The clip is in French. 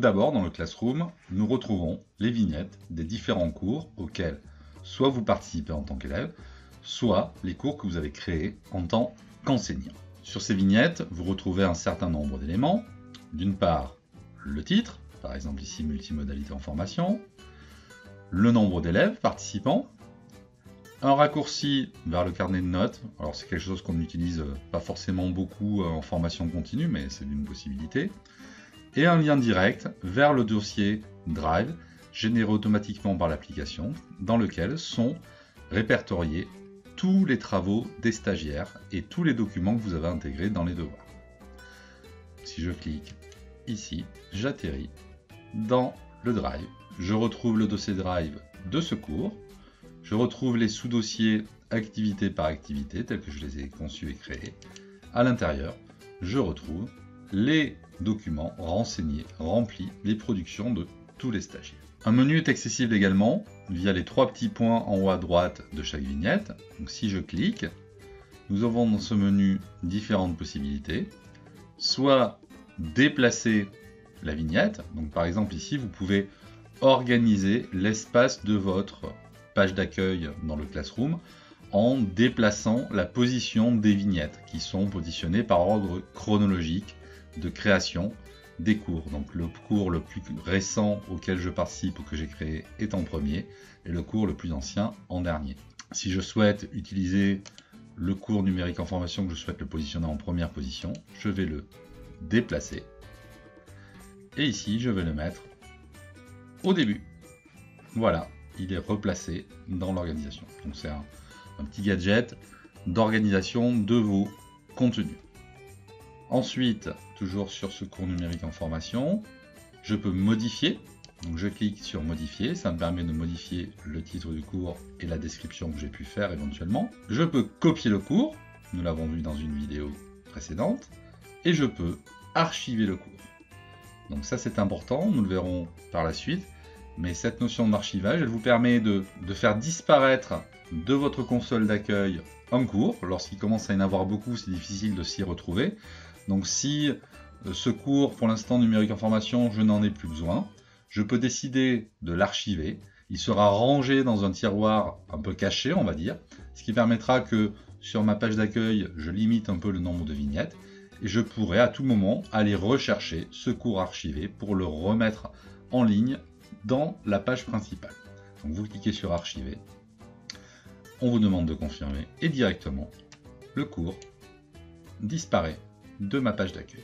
d'abord, dans le Classroom, nous retrouvons les vignettes des différents cours auxquels soit vous participez en tant qu'élève, soit les cours que vous avez créés en tant qu'enseignant. Sur ces vignettes, vous retrouvez un certain nombre d'éléments. D'une part, le titre, par exemple ici multimodalité en formation, le nombre d'élèves participants, un raccourci vers le carnet de notes. Alors c'est quelque chose qu'on n'utilise pas forcément beaucoup en formation continue, mais c'est une possibilité. Et un lien direct vers le dossier Drive, généré automatiquement par l'application, dans lequel sont répertoriés tous les travaux des stagiaires et tous les documents que vous avez intégrés dans les devoirs. Si je clique ici, j'atterris dans le Drive. Je retrouve le dossier Drive de ce cours. Je retrouve les sous-dossiers activité par activité, tels que je les ai conçus et créés. À l'intérieur, je retrouve les documents renseignés, remplis, les productions de tous les stagiaires. Un menu est accessible également via les 3 petits points en haut à droite de chaque vignette. Donc si je clique, nous avons dans ce menu différentes possibilités. Soit déplacer la vignette, donc par exemple ici vous pouvez organiser l'espace de votre page d'accueil dans le Classroom en déplaçant la position des vignettes qui sont positionnées par ordre chronologique de création des cours. Donc le cours le plus récent auquel je participe ou que j'ai créé est en premier et le cours le plus ancien en dernier. Si je souhaite utiliser le cours numérique en formation, que je souhaite le positionner en première position, je vais le déplacer et ici je vais le mettre au début. Voilà, il est replacé dans l'organisation. Donc c'est un petit gadget d'organisation de vos contenus. Ensuite, toujours sur ce cours numérique en formation, je peux modifier. Donc je clique sur modifier, ça me permet de modifier le titre du cours et la description que j'ai pu faire éventuellement. Je peux copier le cours, nous l'avons vu dans une vidéo précédente, et je peux archiver le cours. Donc ça c'est important, nous le verrons par la suite, mais cette notion d'archivage, elle vous permet de faire disparaître de votre console d'accueil un cours. Lorsqu'il commence à y en avoir beaucoup, c'est difficile de s'y retrouver. Donc si ce cours, pour l'instant numérique en formation, je n'en ai plus besoin, je peux décider de l'archiver. Il sera rangé dans un tiroir un peu caché, on va dire, ce qui permettra que sur ma page d'accueil, je limite un peu le nombre de vignettes, et je pourrai à tout moment aller rechercher ce cours archivé pour le remettre en ligne dans la page principale. Donc vous cliquez sur archiver, on vous demande de confirmer, et directement, le cours disparaît de ma page d'accueil.